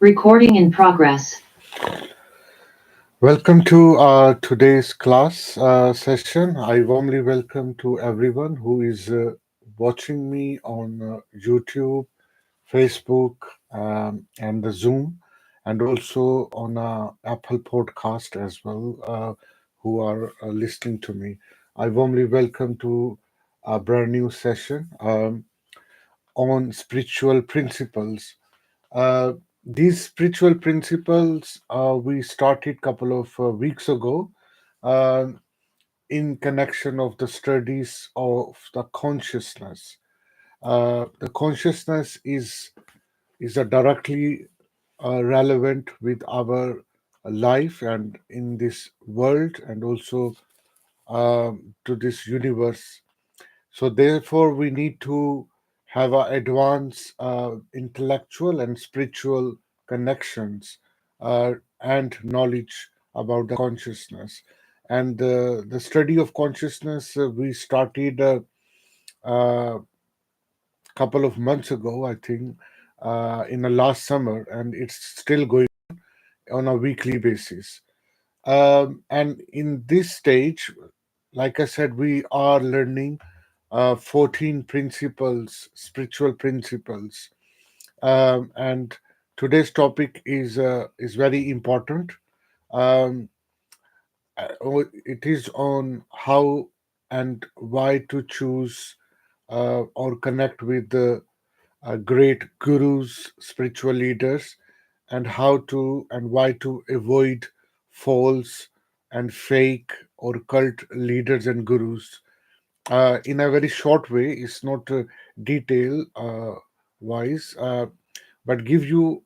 Recording in progress. Welcome to today's class session. I warmly welcome to everyone who is watching me on YouTube, Facebook, and the Zoom, and also on Apple Podcast as well, who are listening to me. I warmly welcome to a brand new session on spiritual principles. uh, these spiritual principles we started couple of weeks ago uh, in connection of the studies of the consciousness. The consciousness is a directly relevant with our life and in this world and also to this universe. So therefore, we need to have a advanced intellectual and spiritual connections and knowledge about the consciousness. And the study of consciousness we started a couple of months ago, I think, in the last summer, and it's still going on a weekly basis. And in this stage, like I said, we are learning 14 principles, spiritual principles. And today's topic is very important. Um, it is on how and why to choose or connect with the great gurus, spiritual leaders, and how to and why to avoid false and fake or cult leaders and gurus in a very short way. It's not detail wise, but give you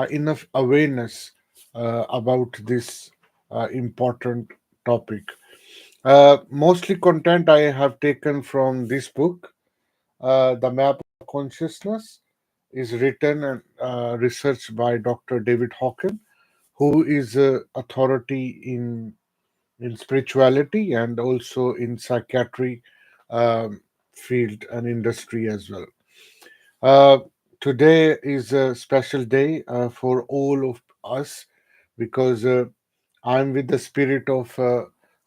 enough awareness about this important topic. Mostly content I have taken from this book, The Map of Consciousness, is written and researched by Dr. David Hawken, who is authority in spirituality and also in psychiatry field and industry as well. Uh, Today is a special day for all of us because I'm with the spirit of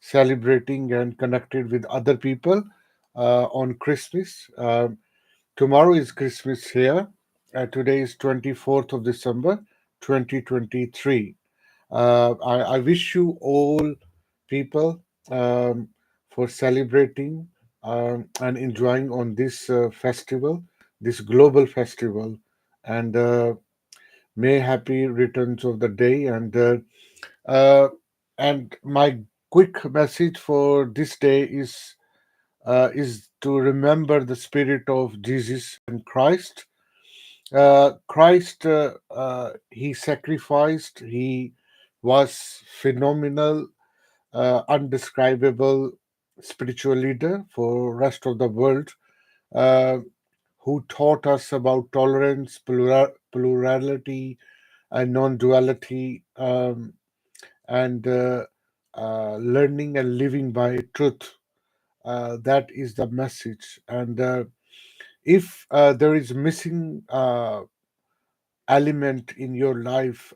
celebrating and connected with other people on Christmas. Tomorrow is Christmas here. Today is 24th of December 2023. I wish you all people for celebrating and enjoying on this festival, this global festival, and may happy returns of the day. Uh, and my quick message for this day is to remember the spirit of Jesus and Christ. Christ, he sacrificed. He was phenomenal, undescribable spiritual leader for rest of the world, uh, who taught us about tolerance, plurality, and non-duality, and learning and living by truth. That is the message. And if there is missing element in your life,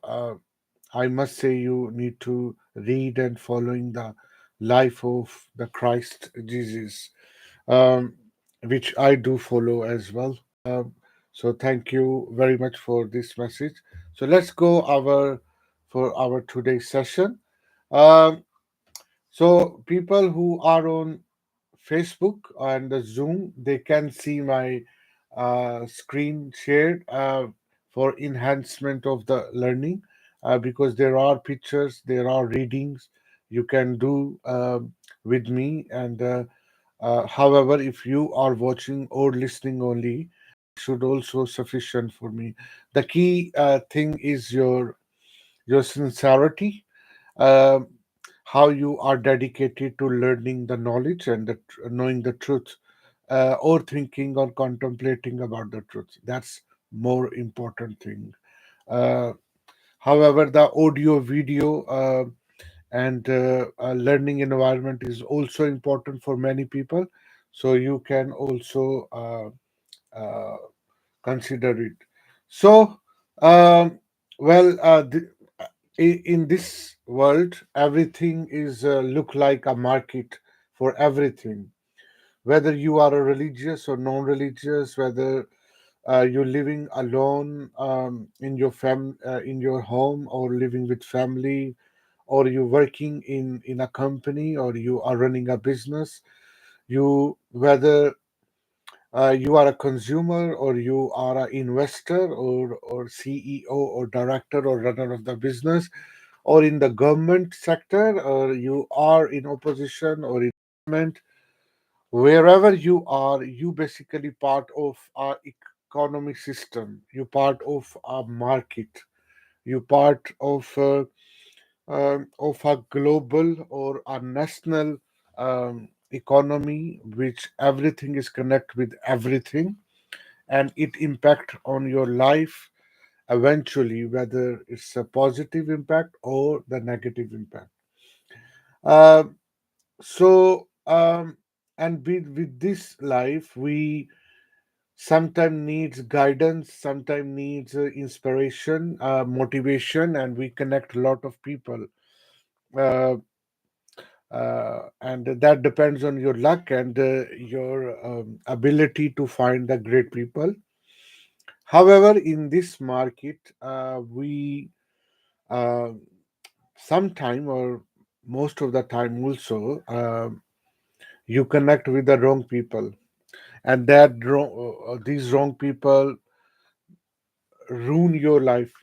I must say you need to read and following the life of the Christ Jesus, um, which I do follow as well. So thank you very much for this message. So let's go for our today's session. Um, so people who are on Facebook and the Zoom, they can see my screen shared for enhancement of the learning because there are pictures, there are readings you can do with me. And however, if you are watching or listening only, should also sufficient for me. The key thing is your sincerity, um, how you are dedicated to learning the knowledge and knowing the truth, or thinking or contemplating about the truth. That's more important thing. Uh, However, the audio, video, and learning environment is also important for many people. So you can also consider it. So, um, Well, in this world, everything is look like a market for everything. Whether you are a religious or non-religious, whether you're living alone in your home, or living with family, or you're working in a company, or you are running a business. You whether you are a consumer, or you are an investor, or CEO, or director, or runner of the business, or in the government sector, or you are in opposition or in government. Wherever you are, you basically part of our economic system. You part of a market. You part of a global or a national economy, which everything is connected with everything, and it impact on your life eventually, whether it's a positive impact or the negative impact. Um so and with this life, we sometimes needs guidance, sometimes needs inspiration, motivation, and we connect a lot of people. Uh, and that depends on your luck and your ability to find the great people. However, in this market, we uh, sometime, or most of the time also, you connect with the wrong people, and these wrong people ruin your life.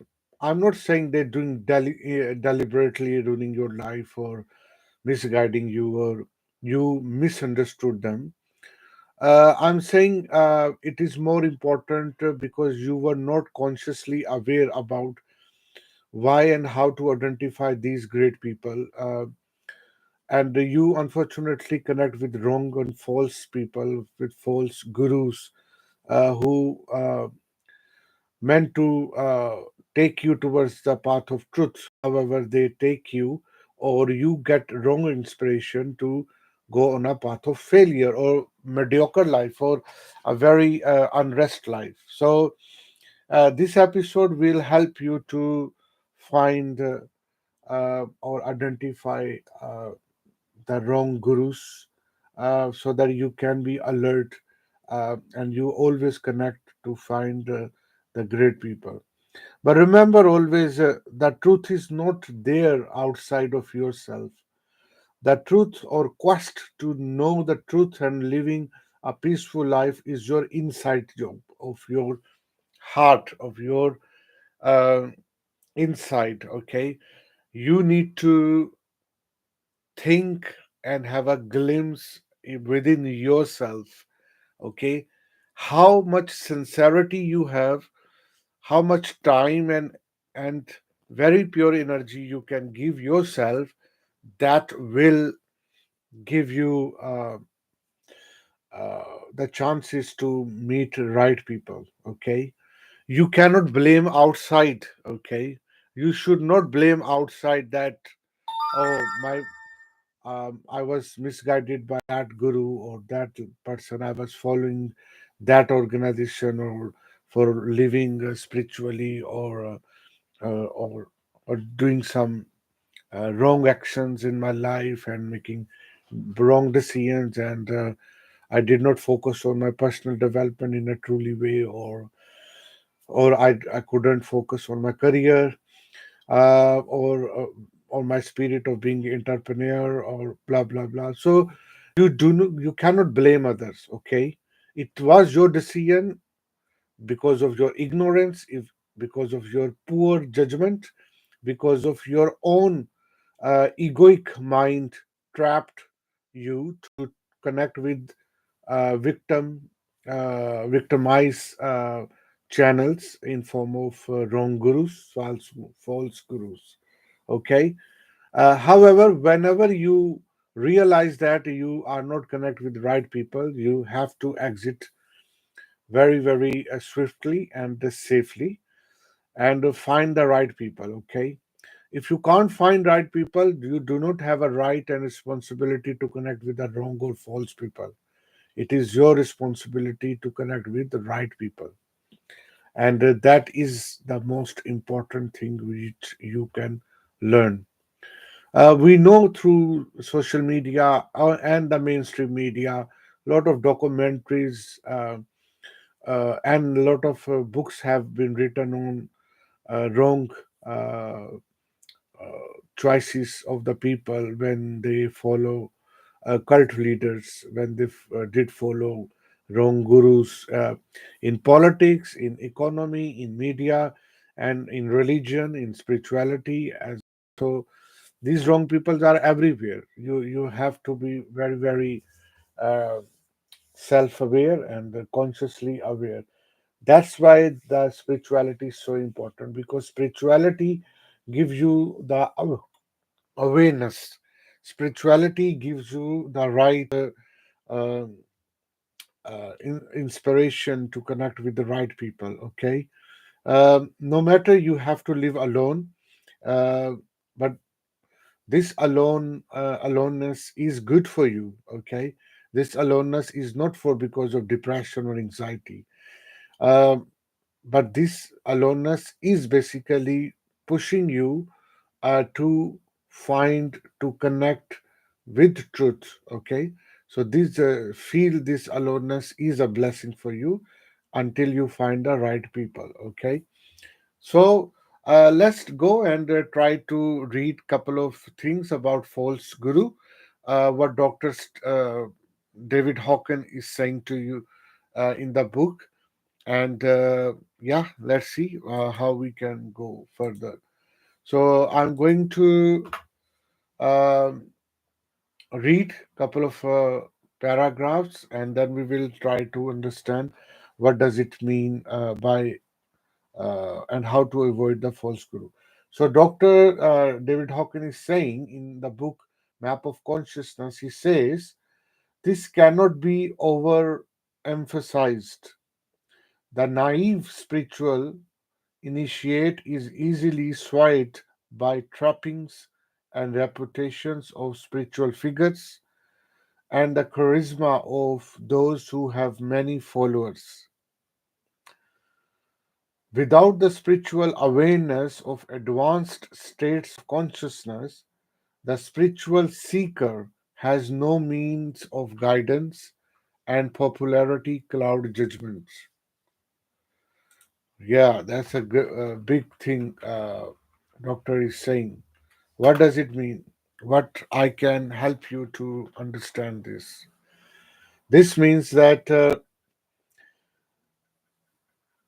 I'm not saying they're doing deliberately ruining your life, or misguiding you, or you misunderstood them. I'm saying it is more important because you were not consciously aware about why and how to identify these great people. And you unfortunately connect with wrong and false people, with false gurus who meant to take you towards the path of truth. However, they take you, or you get wrong inspiration to go on a path of failure, or mediocre life, or a very unrest life. So, this episode will help you to find or identify the wrong gurus, so that you can be alert, and you always connect to find the great people. But remember always, the truth is not there outside of yourself. The truth, or quest to know the truth and living a peaceful life, is your inside job of your heart, of your uh, inside. Okay, you need to think and have a glimpse within yourself. Okay, how much sincerity you have, how much time and very pure energy you can give yourself, that will give you the chances to meet right people. Okay, you cannot blame outside. Okay, you should not blame outside that, oh my, I was misguided by that guru or that person. I was following that organization, or for living spiritually, or or doing some wrong actions in my life and making wrong decisions, and I did not focus on my personal development in a truly way, or I couldn't focus on my career, or on my spirit of being entrepreneur, or blah blah blah. So you cannot blame others. Okay, it was your decision, because of your ignorance, if because of your poor judgment, because of your own egoic mind trapped you to connect with victimize channels in form of wrong gurus, false gurus. Okay. However, whenever you realize that you are not connected with the right people, you have to exit very, very swiftly and safely, and find the right people. Okay. If you can't find right people, you do not have a right and responsibility to connect with the wrong or false people. It is your responsibility to connect with the right people. and that is the most important thing which you can learn. We know through social media and the mainstream media, a lot of documentaries and a lot of books have been written on wrong uh, choices of the people when they follow cult leaders, when they did follow wrong gurus in politics, in economy, in media, and in religion, in spirituality. As so, these wrong people are everywhere. You have to be very very uh, self-aware and consciously aware. That's why the spirituality is so important, because spirituality gives you the awareness. Spirituality gives you the right uh, inspiration to connect with the right people. Okay, no matter you have to live alone, uh, but this aloneness is good for you. Okay, this aloneness is not for because of depression or anxiety. Um, but this aloneness is basically pushing you to find, to connect with truth. Okay, so this feel this aloneness is a blessing for you until you find the right people. Okay, so let's go and try to read couple of things about false guru, what Dr. David Hawken is saying to you in the book. And yeah, let's see how we can go further. So I'm going to um, read a couple of paragraphs, and then we will try to understand what does it mean by and how to avoid the false guru. So Dr. David Hawkins is saying in the book Map of Consciousness, he says this cannot be overemphasized. The naive spiritual initiate is easily swayed by trappings and reputations of spiritual figures and the charisma of those who have many followers. Without the spiritual awareness of advanced states of consciousness, the spiritual seeker has no means of guidance and popularity cloud judgments. Yeah, that's a big thing doctor is saying. What does it mean? What I can help you to understand this? This means that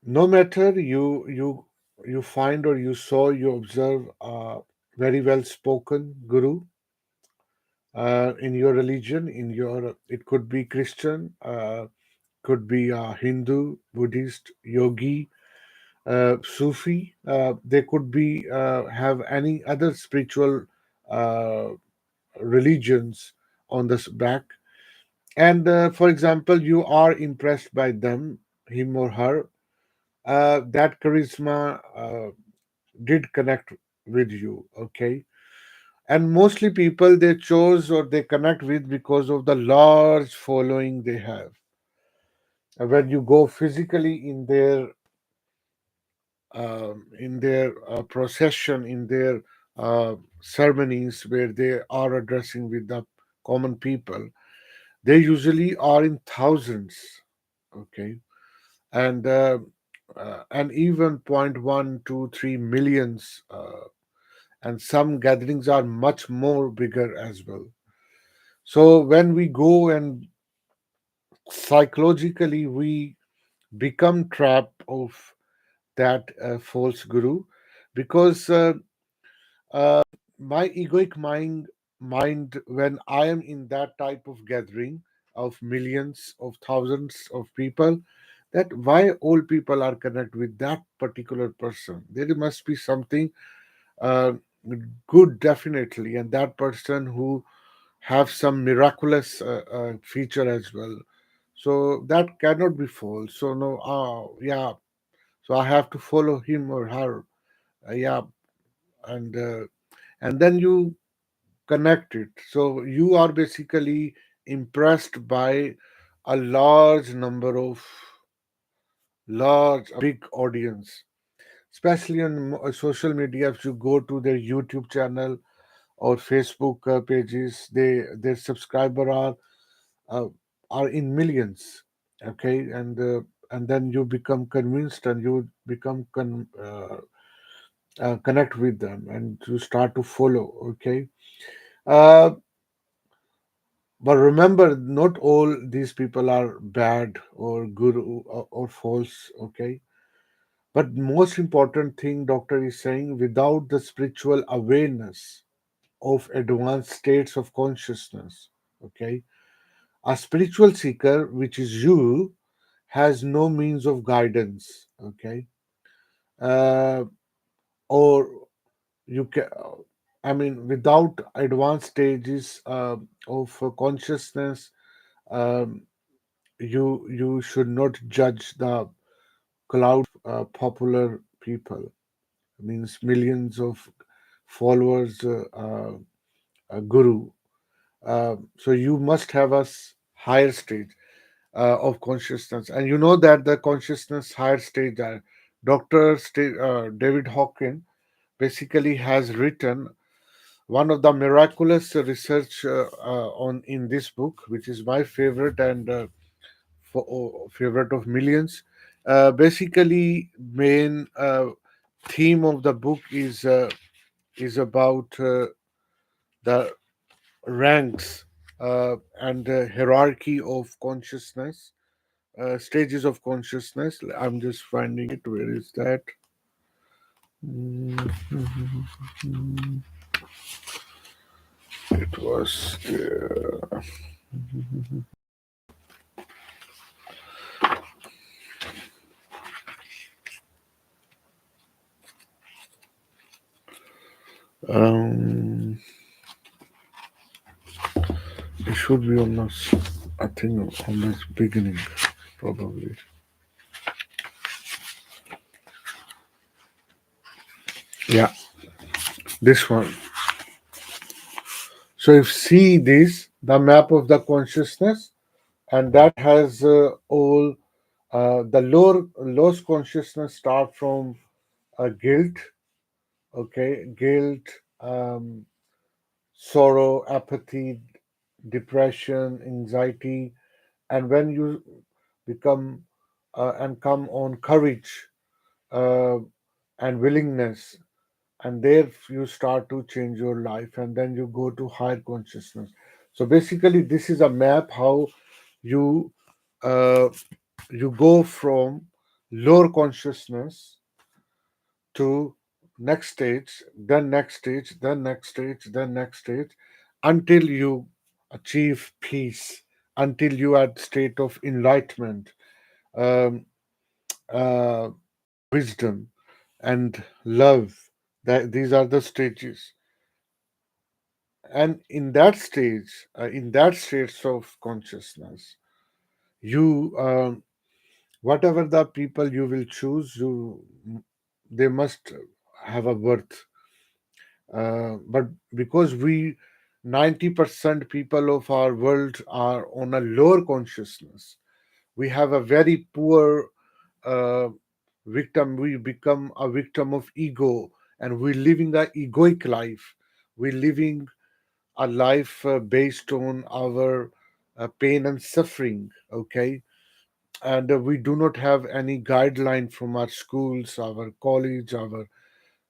no matter you find or you saw, you observe a very well spoken guru in your religion, in your it could be Christian, could be Hindu, Buddhist, yogi, Sufi. They could be have any other spiritual uh, religions on this back. And for example, you are impressed by them, him or her. That charisma did connect with you, okay? And mostly people they chose or they connect with because of the large following they have. When you go physically in their procession, in their ceremonies where they are addressing with the common people, they usually are in thousands. Okay, and even 0.123 millions, and some gatherings are much more bigger as well. So when we go and psychologically we become trapped of that false guru, because my egoic mind, when I am in that type of gathering of millions of thousands of people, that why all people are connected with that particular person, there must be something uh, good definitely, and that person who have some miraculous feature as well, so that cannot be false. So no, yeah, so I have to follow him or her. Yeah, and and then you connect it. So you are basically impressed by a large number of large, big audience, especially on social media. If you go to their YouTube channel or Facebook pages, their subscriber uh, are in millions. Okay, and then you become convinced and you become connect with them and you start to follow. Okay, uh, but remember, not all these people are bad or good or false. Okay, but most important thing doctor is saying, without the spiritual awareness of advanced states of consciousness, okay, a spiritual seeker, which is you, has no means of guidance. Okay, uh, or you can. I mean, without advanced stages of consciousness, um, you should not judge the cloud popular people. Means millions of followers, guru. So you must have higher stage of consciousness, and you know that the consciousness higher stage. David Hawkins basically has written one of the miraculous research on in this book, which is my favorite and favorite of millions. Basically, main theme of the book is about the ranks and hierarchy of consciousness, stages of consciousness. I'm just finding it. Where is that? Mm, It was um, it should be on this. I think on this beginning, probably. Yeah, this one. So if see this, the map of the consciousness, and that has all the lowest consciousness start from guilt. Okay, guilt, um, sorrow, apathy, depression, anxiety, and when you become and come on courage uh, and willingness, and there you start to change your life, and then you go to higher consciousness. So basically, this is a map how you uh, you go from lower consciousness to next stage, then next stage, then next stage, then next stage, until you achieve peace, until you are at state of enlightenment, um, uh, wisdom, and love. That these are the stages, and in that stage, in that states of consciousness, you whatever the people you will choose, you they must have a worth. But because we 90% people of our world are on a lower consciousness, we have a very poor uh, victim. We become a victim of ego, and we're living a egoic life. We're living a life based on our pain and suffering. Okay, and we do not have any guideline from our schools, our college, our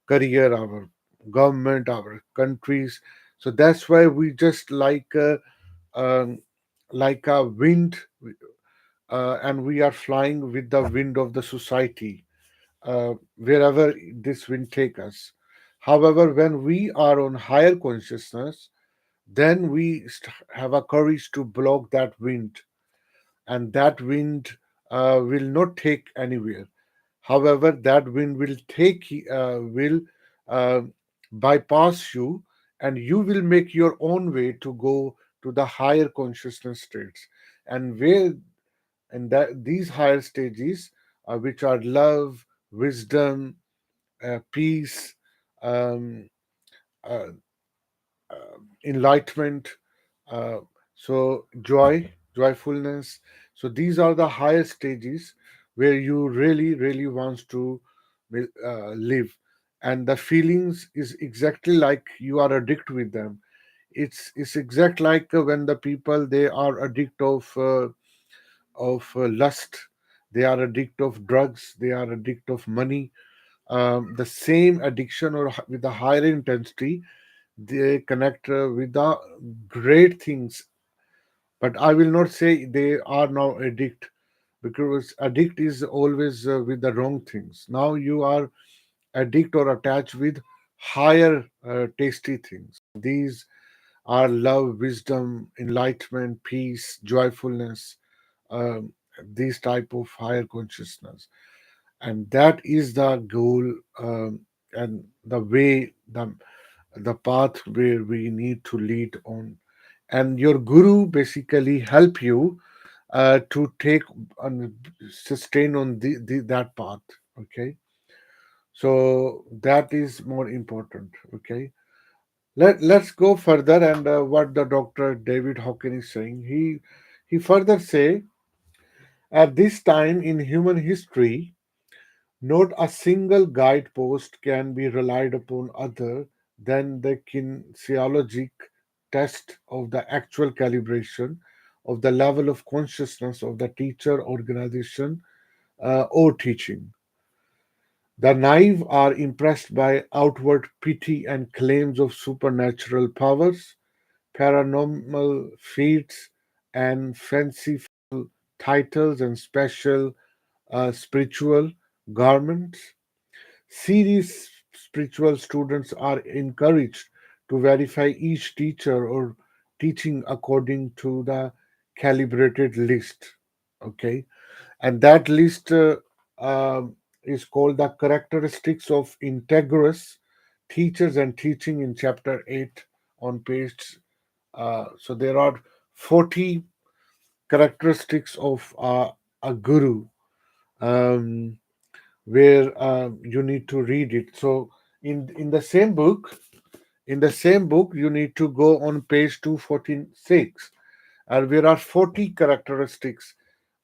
career, our government, our countries. So that's why we just um, like a wind, and we are flying with the wind of the society, wherever this wind take us. However, when we are on higher consciousness, then we have a courage to block that wind, and that wind will not take anywhere. However, that wind will uh, bypass you, and you will make your own way to go to the higher consciousness states, and where and that these higher stages, which are love, wisdom, peace, um, uh, enlightenment, so joyfulness. So these are the higher stages where you really wants to live, and the feelings is exactly like you are addict with them. It's exact like when the people they are addict of lust, they are addict of drugs, they are addict of money, the same addiction or with a higher intensity, they connect with the great things. But I will not say they are now addict, because addict is always with the wrong things. Now you are addict or attached with higher tasty things. These are love, wisdom, enlightenment, peace, joyfulness, um, these type of higher consciousness, and that is the goal, and the way, the path where we need to lead on. And your guru basically help you to take and sustain on that path. Okay, so that is more important. Okay, let's go further, and what the Dr. David Hawkins is saying, he further say, at this time in human history, not a single guidepost can be relied upon other than the kinesiologic test of the actual calibration of the level of consciousness of the teacher, organization, or teaching. The naive are impressed by outward pity and claims of supernatural powers, paranormal feats, and fanciful titles and special spiritual garments. Serious spiritual students are encouraged to verify each teacher or teaching according to the calibrated list. Okay, and that list is called the characteristics of integrous teachers and teaching in chapter 8 on page. So there are 40 characteristics of a guru, um, where you need to read it. So in the same book, you need to go on page 246, and there are 40 characteristics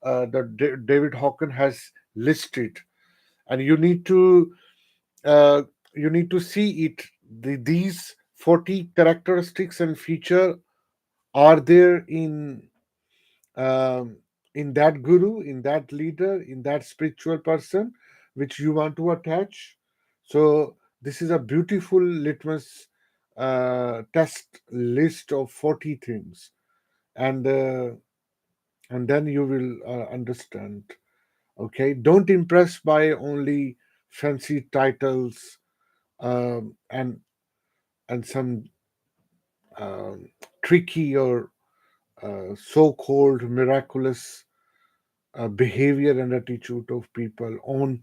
that David Hawkins has listed, and uh, you need to see it. These 40 characteristics and feature are there um, in that guru, in that leader, in that spiritual person which you want to attach. So this is a beautiful litmus test list of 40 things, and then you will understand. Okay, don't impress by only fancy titles, and some um, tricky or so-called miraculous behavior and attitude of people on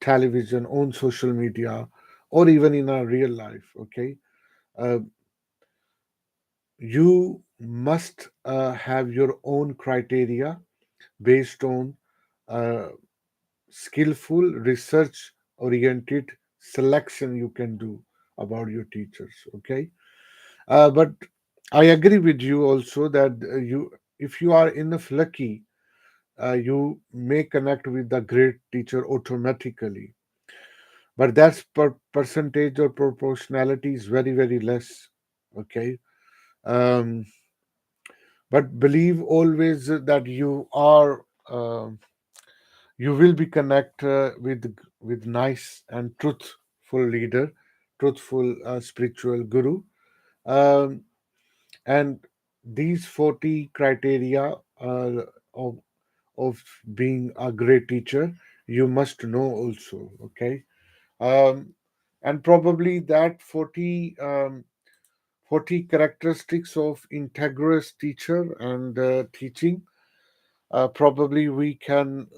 television, on social media, or even in our real life. Okay, uh, you must have your own criteria based on uh, skillful, research oriented selection you can do about your teachers. Okay, but I agree with you also that if you are enough lucky, you may connect with the great teacher automatically, but that's percentage or proportionality is very less. Okay, um, but believe always that you will be connect with nice and truthful leader, truthful spiritual guru, um, and these 40 criteria of of being a great teacher you must know also. Okay, um, and probably that 40 characteristics of integrous teacher and teaching, probably we can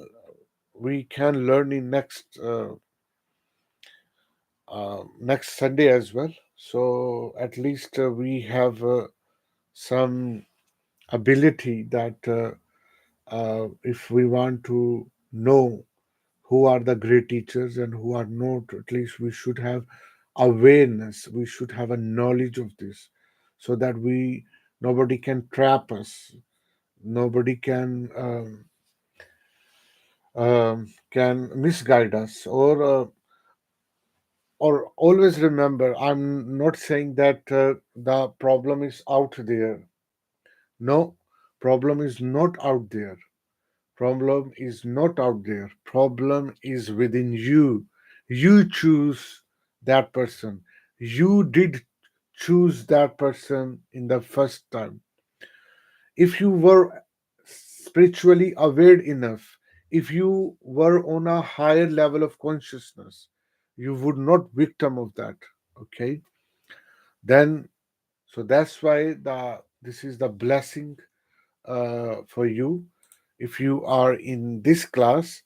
learn in next Sunday as well. So at least we have some ability that if we want to know who are the great teachers and who are not, at least we should have awareness, we should have a knowledge of this, so that we nobody can trap us, nobody can can misguide us, or always remember, I'm not saying that the problem is out there. No, problem is not out there. Problem is not out there. Problem is within you. You choose that person. You did choose that person in the first time. If you were spiritually aware enough, if you were on a higher level of consciousness, you would not victim of that. Okay, then so that's why the this is the blessing for you. If you are in this class,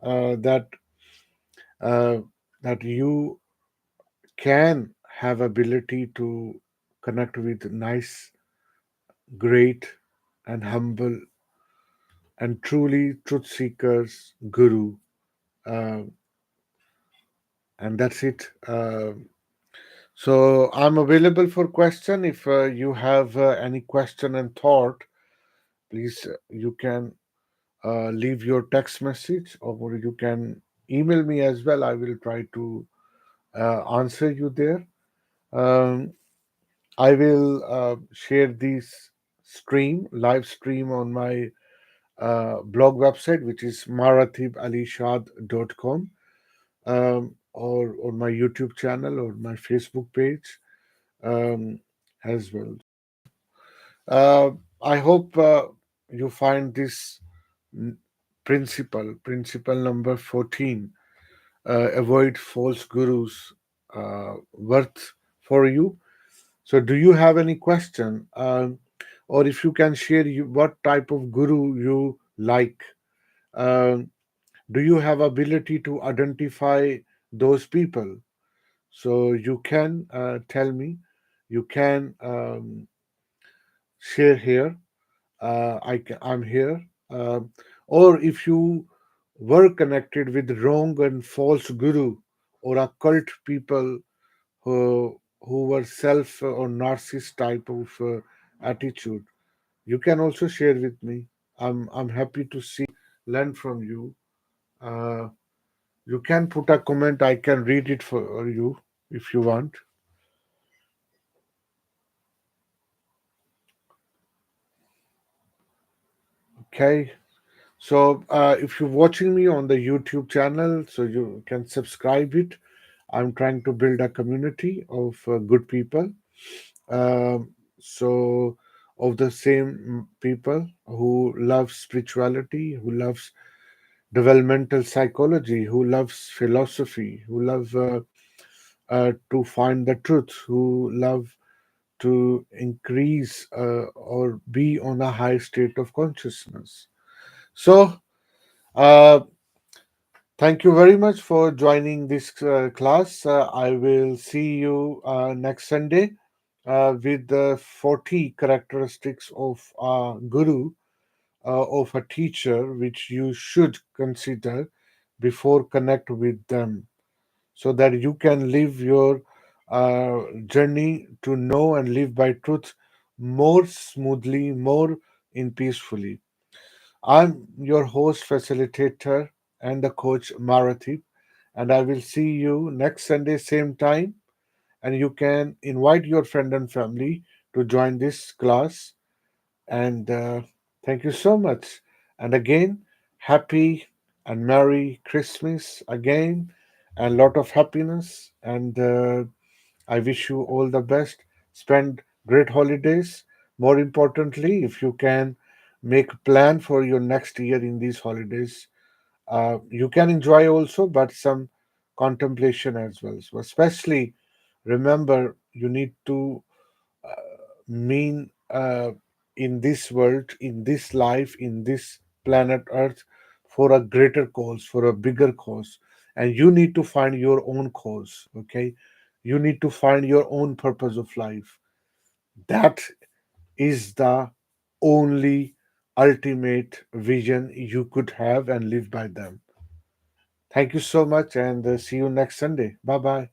that uh, that you can have ability to connect with nice, great, and humble and truly truth seekers guru, uh, and that's it. So I'm available for question. If you have any question and thought, please you can leave your text message, or you can email me as well. I will try to answer you there. um, I will share this live stream on my blog website, which is marathibalishaad.com, or on my YouTube channel or my Facebook page um, as well. Uh, I hope you find this n- principle number 14, avoid false gurus, worth for you. So, do you have any question? Or if you can share what type of guru you like? Um, do you have ability to identify those people? So you can tell me. You can share here. I'm here. Or if you were connected with wrong and false guru or occult people who were self or narcissist type of attitude, you can also share with me. I'm happy to see, learn from you. Uh, you can put a comment. I can read it for you if you want. Okay. So if you're watching me on the YouTube channel, so you can subscribe it. I'm trying to build a community of good people. So of the same people who love spirituality, who loves developmental psychology, who loves philosophy, who love to find the truth, who love to increase or be on a high state of consciousness. So, uh, thank you very much for joining this class. I will see you next Sunday with the 40 characteristics of a guru, of a teacher, which you should consider before connect with them, so that you can live your journey to know and live by truth more smoothly, more in peacefully. I'm your host, facilitator, and the coach Marathi, and I will see you next Sunday, same time. And you can invite your friend and family to join this class. And thank you so much. And again, happy and Merry Christmas again, and lot of happiness. And I wish you all the best. Spend great holidays. More importantly, if you can make a plan for your next year in these holidays, you can enjoy also, but some contemplation as well. So, especially remember, you need to mean in this world, in this life, in this planet Earth, for a greater cause, for a bigger cause. And you need to find your own cause, okay? You need to find your own purpose of life. That is the only ultimate vision you could have and live by them. Thank you so much, and see you next Sunday. Bye bye.